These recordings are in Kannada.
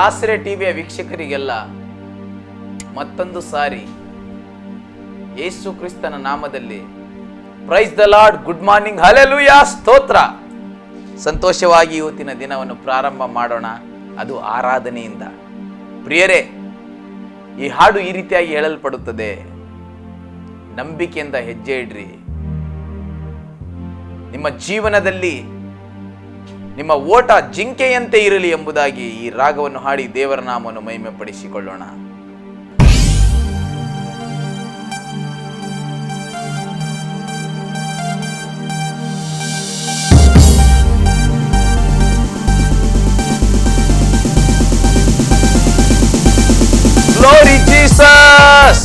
ಆಸರೆ ಟಿವಿಯ ವೀಕ್ಷಕರಿಗೆಲ್ಲ ಮತ್ತೊಂದು ಸಾರಿ ಯೇಸು ಕ್ರಿಸ್ತನ ನಾಮದಲ್ಲಿ praise the lord, good morning, hallelujah, ಸ್ತೋತ್ರ. ಸಂತೋಷವಾಗಿ ಇವತ್ತಿನ ದಿನವನ್ನು ಪ್ರಾರಂಭ ಮಾಡೋಣ, ಅದು ಆರಾಧನೆಯಿಂದ. ಪ್ರಿಯರೇ, ಈ ಹಾಡು ಈ ರೀತಿಯಾಗಿ ಹೇಳಲ್ಪಡುತ್ತದೆ: ನಂಬಿಕೆಯಿಂದ ಹೆಜ್ಜೆ ಇಡ್ರಿ. ನಿಮ್ಮ ಜೀವನದಲ್ಲಿ ನಿಮ್ಮ ಓಟ ಜಿಂಕೆಯಂತೆ ಇರಲಿ ಎಂಬುದಾಗಿ ಈ ರಾಗವನ್ನು ಹಾಡಿ ದೇವರ ನಾಮವನ್ನು ಮಹಿಮೆ ಪಡಿಸಿಕೊಳ್ಳೋಣ. Glory Jesus.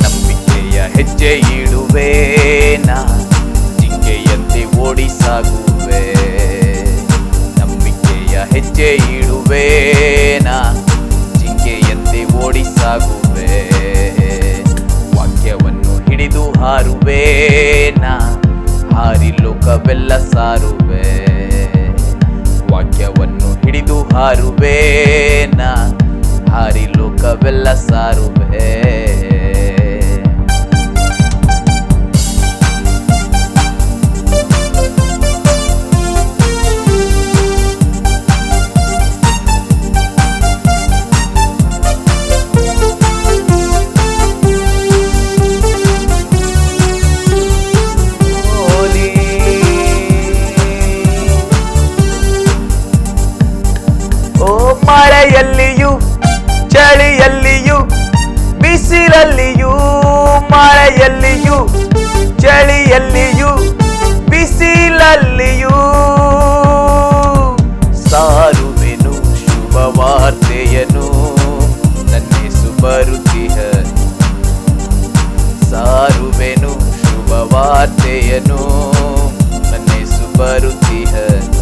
ನಂಬಿಕೆಯ ಹೆಜ್ಜೆ ಇಡುವೇನಾ, ಜಿಂಕೆಯಂತೆ ಓಡಿ ಸಾಗುವೆ. ನಂಬಿಕೆಯ ಹೆಜ್ಜೆ ಇಡುವೇನಾ, ಜಿಂಕೆಯಂತೆ ಓಡಿ ಸಾಗುವೆ. ವಾಕ್ಯವನ್ನು ಹಿಡಿದು ಹಾರುವೇನಾ, ಹಾರಿ ಲೋಕವೆಲ್ಲ ಸಾರುವೆ. ವಾಕ್ಯವನ್ನು ಹಿಡಿದು ಹಾರುವೇನಾ, ಹಾರಿ ಲೋಕವೆಲ್ಲ ಸಾರುವೆ. ಮಳೆಯಲ್ಲಿಯೂ ಚಳಿಯಲ್ಲಿಯೂ ಬಿಸಿಲಲ್ಲಿಯೂ, ಮಳೆಯಲ್ಲಿಯೂ ಚಳಿಯಲ್ಲಿಯೂ ಬಿಸಿಲಲ್ಲಿಯೂ ಸಾರುವೆನು ಶುಭ ವಾರ್ತೆಯನು, ನನ್ನೇಸು ಬರುತ್ತಿಹನು. ಸಾರುವೆನು ಶುಭ ವಾರ್ತೆಯನು, ನನ್ನೇಸು ಬರುತ್ತಿಹನು.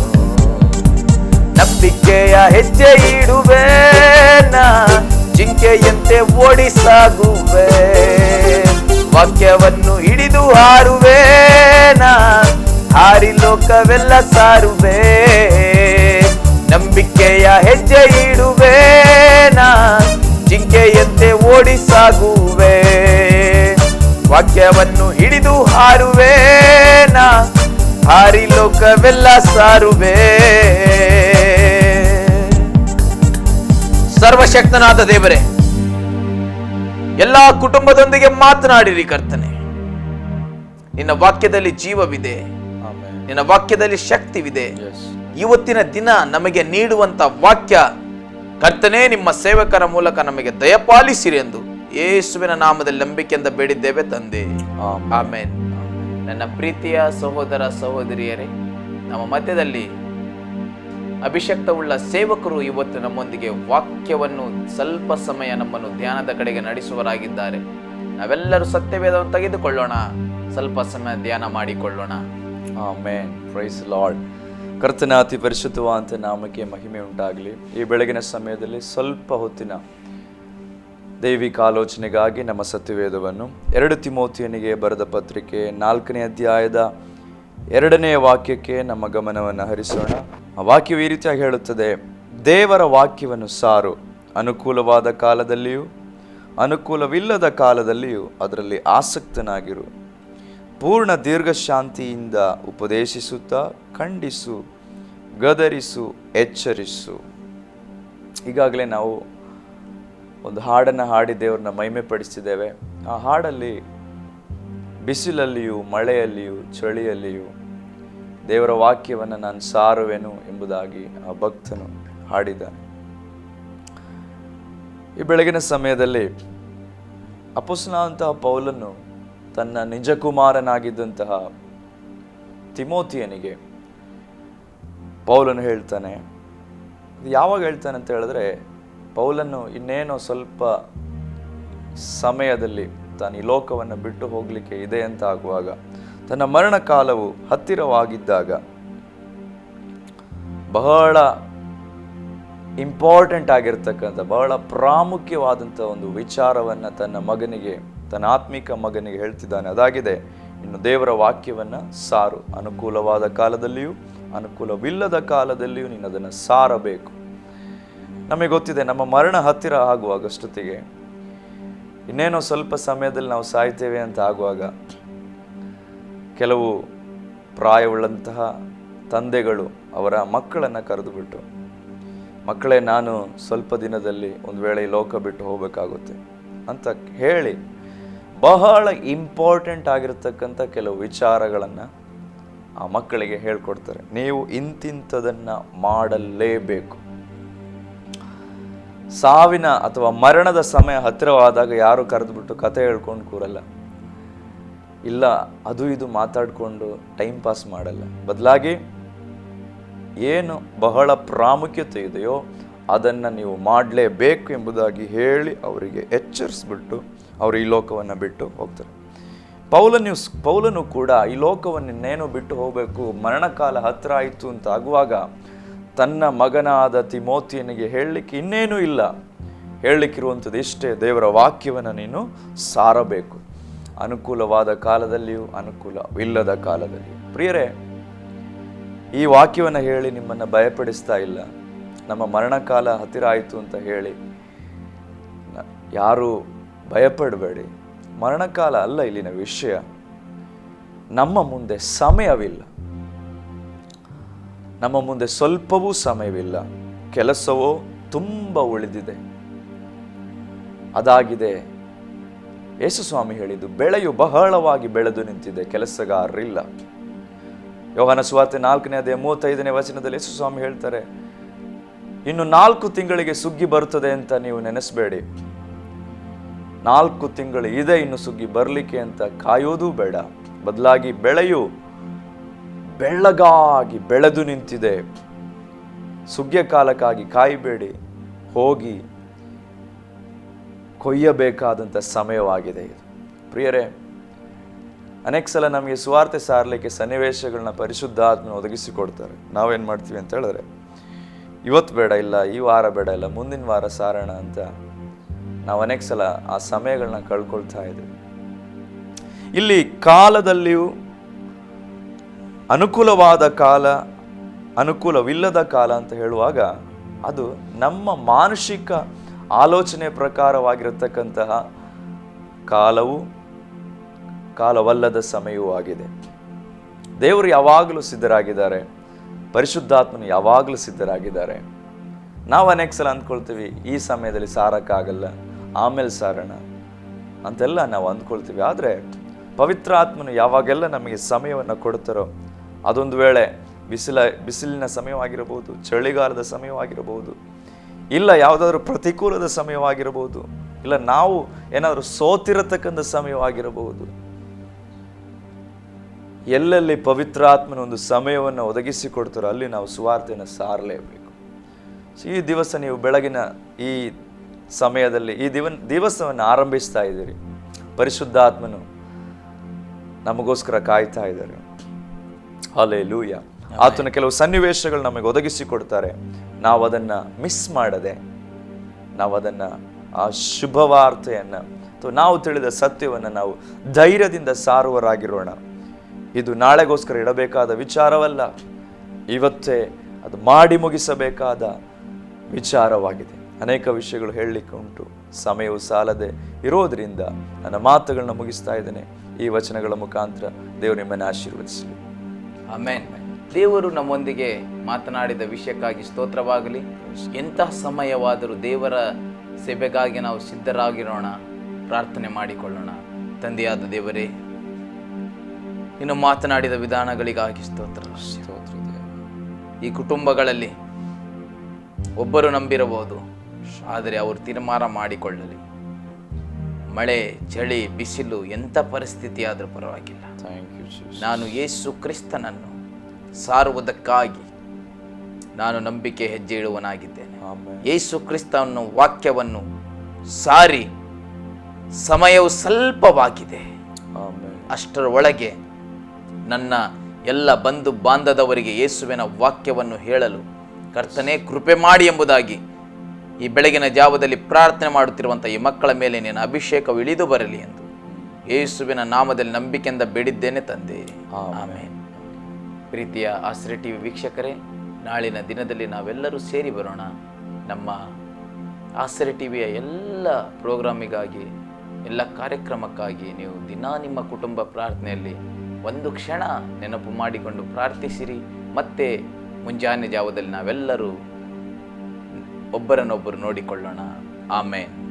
ನಂಬಿಕೆಯ ಹೆಜ್ಜೆ ಇಡುವೇನಾ, ಜಿಂಕೆಯಂತೆ ಓಡಿ ಸಾಗುವೆ. ವಾಕ್ಯವನ್ನು ಹಿಡಿದು ಹಾರುವೇನಾ, ಹಾರಿ ಲೋಕವೆಲ್ಲ ಸಾರುವೆ. ನಂಬಿಕೆಯ ಹೆಜ್ಜೆ ಇಡುವೇನಾ, ಜಿಂಕೆಯಂತೆ ಓಡಿ ಸಾಗುವೆ. ವಾಕ್ಯವನ್ನು ಹಿಡಿದು ಹಾರುವೇನಾ, ಹಾರಿ ಲೋಕವೆಲ್ಲ ಸಾರುವೆ. ಸರ್ವಶಕ್ತನಾದ ದೇವರೇ, ಎಲ್ಲಾ ಕುಟುಂಬದೊಂದಿಗೆ ಮಾತನಾಡಿರಿ ಕರ್ತನೆ. ನಿನ್ನ ವಾಕ್ಯದಲ್ಲಿ ಜೀವವಿದೆ, ನಿನ್ನ ವಾಕ್ಯದಲ್ಲಿ ಶಕ್ತಿವಿದೆ. ಇವತ್ತಿನ ದಿನ ನಮಗೆ ನೀಡುವಂತ ವಾಕ್ಯ ಕರ್ತನೆ, ನಿಮ್ಮ ಸೇವಕರ ಮೂಲಕ ನಮಗೆ ದಯಪಾಲಿಸಿರಿ ಎಂದು ಯೇಸುವಿನ ನಾಮದಲ್ಲಿ ನಂಬಿಕೆಯಿಂದ ಬೇಡಿದ್ದೇವೆ ತಂದೆ, ಆಮೆನ್. ನನ್ನ ಪ್ರೀತಿಯ ಸಹೋದರ ಸಹೋದರಿಯರೇ, ನಮ್ಮ ಮಧ್ಯದಲ್ಲಿ ಅಭಿಷಕ್ತವುಳ್ಳ ಸೇವಕರು ಇವತ್ತು ನಮ್ಮೊಂದಿಗೆ ವಾಕ್ಯವನ್ನು ಸ್ವಲ್ಪ ಸಮಯ ನಮ್ಮನ್ನು ಧ್ಯಾನದ ಕಡೆಗೆ ನಡೆಸುವರಾಗಿದ್ದಾರೆ. ನಾವೆಲ್ಲರೂ ಸತ್ಯವೇದವನ್ನು ತೆಗೆದುಕೊಳ್ಳೋಣ, ಸ್ವಲ್ಪ ಸಮಯ ಧ್ಯಾನ ಮಾಡಿಕೊಳ್ಳೋಣ. ಆಮೆನ್. Praise Lord. ಕರ್ತನ ಅತಿ ಪರಿಶುದ್ಧವಾದ ನಾಮಕ್ಕೆ ಮಹಿಮೆ ಉಂಟಾಗಲಿ. ಈ ಬೆಳಗಿನ ಸಮಯದಲ್ಲಿ ಸ್ವಲ್ಪ ಹೊತ್ತಿನ ದೈವಿಕ ಆಲೋಚನೆಗಾಗಿ ನಮ್ಮ ಸತ್ಯವೇದವನ್ನು 2 ತಿಮೋಥಿಯನಿಗೆ ಬರೆದ ಪತ್ರಿಕೆ 4ನೇ ಅಧ್ಯಾಯದ 2ನೇ ವಾಕ್ಯಕ್ಕೆ ನಮ್ಮ ಗಮನವನ್ನು ಹರಿಸೋಣ. ಆ ವಾಕ್ಯವು ಈ ರೀತಿಯಾಗಿ ಹೇಳುತ್ತದೆ: ದೇವರ ವಾಕ್ಯವನ್ನು ಸಾರು, ಅನುಕೂಲವಾದ ಕಾಲದಲ್ಲಿಯೂ ಅನುಕೂಲವಿಲ್ಲದ ಕಾಲದಲ್ಲಿಯೂ ಅದರಲ್ಲಿ ಆಸಕ್ತನಾಗಿರು. ಪೂರ್ಣ ದೀರ್ಘಶಾಂತಿಯಿಂದ ಉಪದೇಶಿಸುತ್ತಾ ಖಂಡಿಸು, ಗದರಿಸು, ಎಚ್ಚರಿಸು. ಈಗಾಗಲೇ ನಾವು ಒಂದು ಹಾಡನ್ನು ಹಾಡಿ ದೇವರನ್ನ ಮಹಿಮೆ ಪಡಿಸಿದ್ದೇವೆ. ಆ ಹಾಡಲ್ಲಿ ಬಿಸಿಲಲ್ಲಿಯೂ ಮಳೆಯಲ್ಲಿಯೂ ಚಳಿಯಲ್ಲಿಯೂ ದೇವರ ವಾಕ್ಯವನ್ನು ನಾನು ಸಾರುವೆನು ಎಂಬುದಾಗಿ ಆ ಭಕ್ತನು ಹಾಡಿದ್ದಾನೆ. ಈ ಬೆಳಗಿನ ಸಮಯದಲ್ಲಿ ಅಪೊಸ್ತಲನಾದಂತಹ ಪೌಲನು ತನ್ನ ನಿಜ ಕುಮಾರನಾಗಿದ್ದಂತಹ ತಿಮೋಥಿಯನಿಗೆ ಪೌಲನು ಹೇಳ್ತಾನೆ. ಯಾವಾಗ ಹೇಳ್ತಾನೆ ಅಂತ ಹೇಳಿದ್ರೆ, ಪೌಲನು ಇನ್ನೇನೋ ಸ್ವಲ್ಪ ಸಮಯದಲ್ಲಿ ತಾನು ಈ ಲೋಕವನ್ನು ಬಿಟ್ಟು ಹೋಗಲಿಕ್ಕೆ ಇದೆ ಅಂತ ಆಗುವಾಗ, ತನ್ನ ಮರಣ ಕಾಲವು ಹತ್ತಿರವಾಗಿದ್ದಾಗ ಬಹಳ ಇಂಪಾರ್ಟೆಂಟ್ ಆಗಿರ್ತಕ್ಕಂಥ ಬಹಳ ಪ್ರಾಮುಖ್ಯವಾದಂಥ ಒಂದು ವಿಚಾರವನ್ನು ತನ್ನ ಮಗನಿಗೆ, ತನ್ನ ಆತ್ಮಿಕ ಮಗನಿಗೆ ಹೇಳ್ತಿದ್ದಾನೆ. ಅದಾಗಿದೆ, ಇನ್ನು ದೇವರ ವಾಕ್ಯವನ್ನು ಸಾರು. ಅನುಕೂಲವಾದ ಕಾಲದಲ್ಲಿಯೂ ಅನುಕೂಲವಿಲ್ಲದ ಕಾಲದಲ್ಲಿಯೂ ನೀನು ಅದನ್ನು ಸಾರಬೇಕು. ನಮಗೆ ಗೊತ್ತಿದೆ, ನಮ್ಮ ಮರಣ ಹತ್ತಿರ ಆಗುವಾಗಷ್ಟೊತ್ತಿಗೆ, ಇನ್ನೇನೋ ಸ್ವಲ್ಪ ಸಮಯದಲ್ಲಿ ನಾವು ಸಾಯ್ತೇವೆ ಅಂತ ಆಗುವಾಗ, ಕೆಲವು ಪ್ರಾಯವುಳ್ಳಂತಹ ತಂದೆಗಳು ಅವರ ಮಕ್ಕಳನ್ನು ಕರೆದುಬಿಟ್ಟು, ಮಕ್ಕಳೇ, ನಾನು ಸ್ವಲ್ಪ ದಿನದಲ್ಲಿ ಒಂದು ವೇಳೆ ಈ ಲೋಕ ಬಿಟ್ಟು ಹೋಗಬೇಕಾಗುತ್ತೆ ಅಂತ ಹೇಳಿ ಬಹಳ ಇಂಪಾರ್ಟೆಂಟ್ ಆಗಿರತಕ್ಕಂಥ ಕೆಲವು ವಿಚಾರಗಳನ್ನು ಆ ಮಕ್ಕಳಿಗೆ ಹೇಳ್ಕೊಡ್ತಾರೆ. ನೀವು ಇಂತಿಂಥದನ್ನು ಮಾಡಲೇಬೇಕು. ಸಾವಿನ ಅಥವಾ ಮರಣದ ಸಮಯ ಹತ್ತಿರವಾದಾಗ ಯಾರು ಕರೆದುಬಿಟ್ಟು ಕತೆ ಹೇಳ್ಕೊಂಡು ಕೂರಲ್ಲ, ಇಲ್ಲ ಅದು ಇದು ಮಾತಾಡಿಕೊಂಡು ಟೈಮ್ ಪಾಸ್ ಮಾಡಲ್ಲ. ಬದಲಾಗಿ ಏನು ಬಹಳ ಪ್ರಾಮುಖ್ಯತೆ ಇದೆಯೋ ಅದನ್ನು ನೀವು ಮಾಡಲೇಬೇಕು ಎಂಬುದಾಗಿ ಹೇಳಿ ಅವರಿಗೆ ಎಚ್ಚರಿಸ್ಬಿಟ್ಟು ಅವರು ಈ ಲೋಕವನ್ನು ಬಿಟ್ಟು ಹೋಗ್ತಾರೆ. ಪೌಲನು ಕೂಡ ಈ ಲೋಕವನ್ನು ಇನ್ನೇನು ಬಿಟ್ಟು ಹೋಗಬೇಕು, ಮರಣಕಾಲ ಹತ್ತಿರ ಆಯಿತು ಅಂತ ಆಗುವಾಗ ತನ್ನ ಮಗನಾದ ತಿಮೋತಿಯನಿಗೆ ಹೇಳಲಿಕ್ಕೆ ಇನ್ನೇನೂ ಇಲ್ಲ, ಹೇಳಲಿಕ್ಕಿರುವಂಥದ್ದು ಇಷ್ಟೇ, ದೇವರ ವಾಕ್ಯವನ್ನು ನೀನು ಸಾರಬೇಕು, ಅನುಕೂಲವಾದ ಕಾಲದಲ್ಲಿಯೂ ಅನುಕೂಲವಿಲ್ಲದ ಕಾಲದಲ್ಲಿಯೂ. ಪ್ರಿಯರೇ, ಈ ವಾಕ್ಯವನ್ನು ಹೇಳಿ ನಿಮ್ಮನ್ನು ಭಯಪಡಿಸ್ತಾ ಇಲ್ಲ. ನಮ್ಮ ಮರಣಕಾಲ ಹತ್ತಿರ ಆಯಿತು ಅಂತ ಹೇಳಿ ಯಾರೂ ಭಯಪಡಬೇಡಿ. ಮರಣಕಾಲ ಅಲ್ಲ ಇಲ್ಲಿನ ವಿಷಯ. ನಮ್ಮ ಮುಂದೆ ಸಮಯವಿಲ್ಲ, ನಮ್ಮ ಮುಂದೆ ಸ್ವಲ್ಪವೂ ಸಮಯವಿಲ್ಲ. ಕೆಲಸವೋ ತುಂಬ ಉಳಿದಿದೆ. ಅದಾಗಿದೆ ಯೇಸು ಸ್ವಾಮಿ ಹೇಳಿದ್ದು, ಬೆಳೆಯು ಬಹಳವಾಗಿ ಬೆಳೆದು ನಿಂತಿದೆ, ಕೆಲಸಗಾರರಿಲ್ಲ. ಯೋಹಾನ ಸುವಾರ್ತೆ 4ನೇ ಅಧ್ಯಾಯ 35ನೇ ವಚನದಲ್ಲಿ ಯೇಸು ಸ್ವಾಮಿ ಹೇಳ್ತಾರೆ, ಇನ್ನು 4 ತಿಂಗಳಿಗೆ ಸುಗ್ಗಿ ಬರುತ್ತದೆ ಅಂತ ನೀವು ನೆನೆಸಬೇಡಿ. 4 ತಿಂಗಳು ಇದೆ ಇನ್ನು ಸುಗ್ಗಿ ಬರಲಿಕ್ಕೆ ಅಂತ ಕಾಯೋದು ಬೇಡ. ಬದಲಾಗಿ ಬೆಳೆಯು ಬೆಳ್ಳಗಾಗಿ ಬೆಳೆದು ನಿಂತಿದೆ. ಸುಗ್ಗಿಯ ಕಾಲಕ್ಕಾಗಿ ಕಾಯಬೇಡಿ, ಹೋಗಿ ಕೊಯ್ಯಬೇಕಾದಂಥ ಸಮಯವಾಗಿದೆ ಇದು. ಪ್ರಿಯರೇ, ಅನೇಕ ಸಲ ನಮಗೆ ಸುವಾರ್ತೆ ಸಾರಲಿಕ್ಕೆ ಸನ್ನಿವೇಶಗಳನ್ನ ಪರಿಶುದ್ಧಾತ್ಮನ ಒದಗಿಸಿಕೊಡ್ತಾರೆ. ನಾವೇನು ಮಾಡ್ತೀವಿ ಅಂತ ಹೇಳಿದ್ರೆ, ಇವತ್ತು ಬೇಡ, ಇಲ್ಲ ಈ ವಾರ ಬೇಡ, ಇಲ್ಲ ಮುಂದಿನ ವಾರ ಸಾರೋಣ ಅಂತ ನಾವು ಅನೇಕ ಸಲ ಆ ಸಮಯಗಳನ್ನ ಕಳ್ಕೊಳ್ತಾ ಇದ್ದೀವಿ. ಇಲ್ಲಿ ಕಾಲದಲ್ಲಿಯೂ ಅನುಕೂಲವಾದ ಕಾಲ, ಅನುಕೂಲವಿಲ್ಲದ ಕಾಲ ಅಂತ ಹೇಳುವಾಗ ಅದು ನಮ್ಮ ಮಾನಸಿಕ ಆಲೋಚನೆ ಪ್ರಕಾರವಾಗಿರತಕ್ಕಂತಹ ಕಾಲವು ಕಾಲವಲ್ಲದ ಸಮಯವೂ ಆಗಿದೆ. ದೇವರು ಯಾವಾಗಲೂ ಸಿದ್ಧರಾಗಿದ್ದಾರೆ, ಪರಿಶುದ್ಧಾತ್ಮನು ಯಾವಾಗಲೂ ಸಿದ್ಧರಾಗಿದ್ದಾರೆ. ನಾವು ಅನೇಕ ಸಲ ಅಂದ್ಕೊಳ್ತೀವಿ, ಈ ಸಮಯದಲ್ಲಿ ಸಾರಕ್ಕಾಗಲ್ಲ, ಆಮೇಲೆ ಸಾರೋಣ ಅಂತೆಲ್ಲ ನಾವು ಅಂದ್ಕೊಳ್ತೀವಿ. ಆದರೆ ಪವಿತ್ರ ಆತ್ಮನು ಯಾವಾಗೆಲ್ಲ ನಮಗೆ ಸಮಯವನ್ನು ಕೊಡ್ತಾರೋ, ಅದೊಂದು ವೇಳೆ ಬಿಸಿಲಿನ ಸಮಯವಾಗಿರಬಹುದು, ಚಳಿಗಾಲದ ಸಮಯವಾಗಿರಬಹುದು, ಇಲ್ಲ ಯಾವುದಾದ್ರೂ ಪ್ರತಿಕೂಲದ ಸಮಯವಾಗಿರಬಹುದು, ಇಲ್ಲ ನಾವು ಏನಾದರೂ ಸೋತಿರತಕ್ಕಂಥ ಸಮಯವಾಗಿರಬಹುದು. ಎಲ್ಲೆಲ್ಲಿ ಪವಿತ್ರಾತ್ಮನ ಒಂದು ಸಮಯವನ್ನು ಒದಗಿಸಿಕೊಡ್ತಾರೋ ಅಲ್ಲಿ ನಾವು ಸುವಾರ್ತೆಯನ್ನು ಸಾರಲೇಬೇಕು. ಈ ದಿವಸ ನೀವು ಬೆಳಗಿನ ಈ ಸಮಯದಲ್ಲಿ ಈ ದಿವಸವನ್ನು ಆರಂಭಿಸ್ತಾ ಇದ್ದೀರಿ. ಪರಿಶುದ್ಧಾತ್ಮನು ನಮಗೋಸ್ಕರ ಕಾಯ್ತಾ ಇದ್ದಾರೆ. ಹಲ್ಲೆಲೂಯಾ. ಆತನ ಕೆಲವು ಸನ್ನಿವೇಶಗಳು ನಮಗೆ ಒದಗಿಸಿಕೊಡ್ತಾರೆ. ನಾವು ಅದನ್ನು ಮಿಸ್ ಮಾಡದೆ, ನಾವು ಅದನ್ನು ಆ ಶುಭವಾರ್ತೆಯನ್ನು ಅಥವಾ ನಾವು ತಿಳಿದ ಸತ್ಯವನ್ನು ನಾವು ಧೈರ್ಯದಿಂದ ಸಾರುವರಾಗಿರೋಣ. ಇದು ನಾಳೆಗೋಸ್ಕರ ಇಡಬೇಕಾದ ವಿಚಾರವಲ್ಲ, ಇವತ್ತೇ ಅದು ಮಾಡಿ ಮುಗಿಸಬೇಕಾದ ವಿಚಾರವಾಗಿದೆ. ಅನೇಕ ವಿಷಯಗಳು ಹೇಳಲಿಕ್ಕೆ ಉಂಟು, ಸಮಯವು ಸಾಲದೆ ಇರೋದರಿಂದ ನನ್ನ ಮಾತುಗಳನ್ನ ಮುಗಿಸ್ತಾ ಇದ್ದೇನೆ. ಈ ವಚನಗಳ ಮುಖಾಂತರ ದೇವರು ನಿಮ್ಮನ್ನು ಆಶೀರ್ವದಿಸಲಿ. ಆಮೆನ್. ದೇವರು ನಮ್ಮೊಂದಿಗೆ ಮಾತನಾಡಿದ ವಿಷಯಕ್ಕಾಗಿ ಸ್ತೋತ್ರವಾಗಲಿ. ಎಂತಹ ಸಮಯವಾದರೂ ದೇವರ ಸೇವೆಗಾಗಿ ನಾವು ಸಿದ್ಧರಾಗಿರೋಣ, ಪ್ರಾರ್ಥನೆ ಮಾಡಿಕೊಳ್ಳೋಣ. ತಂದೆಯಾದ ದೇವರೇ, ಇನ್ನು ಮಾತನಾಡಿದ ವಿಧಾನಗಳಿಗಾಗಿ ಸ್ತೋತ್ರ. ಈ ಕುಟುಂಬಗಳಲ್ಲಿ ಒಬ್ಬರು ನಂಬಿರಬಹುದು, ಆದರೆ ಅವರು ತೀರ್ಮಾನ ಮಾಡಿಕೊಳ್ಳಲಿ. ಮಳೆ, ಚಳಿ, ಬಿಸಿಲು, ಎಂಥ ಪರಿಸ್ಥಿತಿ ಆದರೂ ಪರವಾಗಿಲ್ಲ, ನಾನು ಯೇಸು ಕ್ರಿಸ್ತನನ್ನು ಸಾರುವುದಕ್ಕಾಗಿ ನಾನು ನಂಬಿಕೆ ಹೆಜ್ಜೆ ಇಡುವನಾಗಿದ್ದೇನೆ. ಯೇಸು ಕ್ರಿಸ್ತನ ವಾಕ್ಯವನ್ನು ಸಾರಿ, ಸಮಯವು ಸ್ವಲ್ಪವಾಗಿದೆ, ಅಷ್ಟರ ಒಳಗೆ ನನ್ನ ಎಲ್ಲ ಬಂಧು ಬಾಂಧವರಿಗೆ ಯೇಸುವಿನ ವಾಕ್ಯವನ್ನು ಹೇಳಲು ಕರ್ತನೇ ಕೃಪೆ ಮಾಡಿ ಎಂಬುದಾಗಿ ಈ ಬೆಳಗಿನ ಜಾವದಲ್ಲಿ ಪ್ರಾರ್ಥನೆ ಮಾಡುತ್ತಿರುವಂಥ ಈ ಮಕ್ಕಳ ಮೇಲೆ ನಿನ್ನ ಅಭಿಷೇಕವು ಇಳಿದು ಬರಲಿ ಎಂದು ಯೇಸುವಿನ ನಾಮದಲ್ಲಿ ನಂಬಿಕೆಯಿಂದ ಬೇಡಿದ್ದೇನೆ ತಂದೆ, ಆಮೆನ್. ಪ್ರೀತಿಯ ಆಶ್ರಯ ಟಿವಿ ವೀಕ್ಷಕರೇ, ನಾಳಿನ ದಿನದಲ್ಲಿ ನಾವೆಲ್ಲರೂ ಸೇರಿ ಬರೋಣ. ನಮ್ಮ ಆಶ್ರಯ ಟಿವಿಯ ಎಲ್ಲ ಪ್ರೋಗ್ರಾಮಿಗಾಗಿ, ಎಲ್ಲ ಕಾರ್ಯಕ್ರಮಕ್ಕಾಗಿ ನೀವು ದಿನಾ ನಿಮ್ಮ ಕುಟುಂಬ ಪ್ರಾರ್ಥನೆಯಲ್ಲಿ ಒಂದು ಕ್ಷಣ ನೆನಪು ಮಾಡಿಕೊಂಡು ಪ್ರಾರ್ಥಿಸಿರಿ. ಮತ್ತೆ ಮುಂಜಾನೆ ಜಾವದಲ್ಲಿ ನಾವೆಲ್ಲರೂ ಒಬ್ಬರನ್ನೊಬ್ಬರು ನೋಡಿಕೊಳ್ಳೋಣ. ಆಮೇನ್.